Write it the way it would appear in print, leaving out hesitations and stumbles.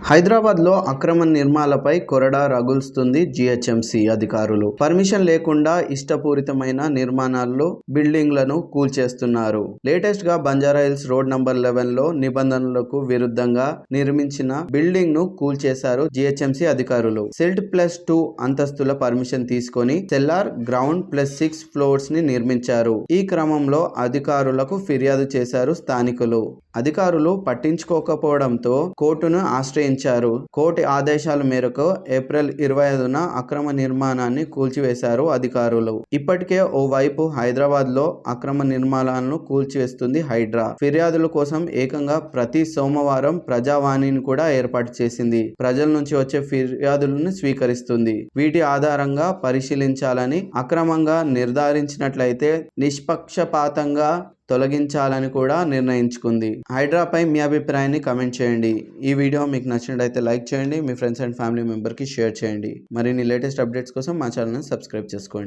హైదరాబాద్లో అక్రమ నిర్మాణాలపై కొరడా రగులుస్తుంది జీహెచ్ఎంసీ అధికారులు. పర్మిషన్ లేకుండా ఇష్టపూరితమైన నిర్మాణాల్లో బిల్డింగ్లను కూల్చేస్తున్నారు. లేటెస్ట్ గా బంజారాహిల్స్ రోడ్ నంబర్ 11 లో నిబంధనలకు విరుద్ధంగా నిర్మించిన బిల్డింగ్ ను కూల్చేశారు జీహెచ్ఎంసీ అధికారులు. సెల్ట్ +2 అంతస్తుల పర్మిషన్ తీసుకొని సెల్లార్, గ్రౌండ్ +6 ఫ్లోర్స్ ని నిర్మించారు. ఈ క్రమంలో అధికారులకు ఫిర్యాదు చేశారు స్థానికులు. అధికారులు పట్టించుకోకపోవడంతో కోర్టును ఆశ్రయించారు. కోర్టు ఆదేశాల మేరకు ఏప్రిల్ 25న అక్రమ నిర్మాణాన్ని కూల్చివేశారు అధికారులు. ఇప్పటికే ఓవైపు హైదరాబాద్ లో అక్రమ నిర్మాణాలను కూల్చివేస్తుంది హైడ్రా. ఫిర్యాదుల కోసం ఏకంగా ప్రతి సోమవారం ప్రజావాణిని కూడా ఏర్పాటు చేసింది. ప్రజల నుంచి వచ్చే ఫిర్యాదులను స్వీకరిస్తుంది. వీటి ఆధారంగా పరిశీలించాలని, అక్రమంగా నిర్ధారించినట్లయితే నిష్పక్షపాతంగా తొలగించాలని కూడా నిర్ణయించుకుంది. హైడ్రాపై మీ అభిప్రాయాన్ని కామెంట్ చేయండి. ఈ వీడియో మీకు నచ్చినట్లయితే లైక్ చేయండి. మీ ఫ్రెండ్స్ అండ్ ఫ్యామిలీ మెంబర్కి షేర్ చేయండి. మరిన్ని లేటెస్ట్ అప్డేట్స్ కోసం మా ఛానల్ని సబ్స్క్రైబ్ చేసుకోండి.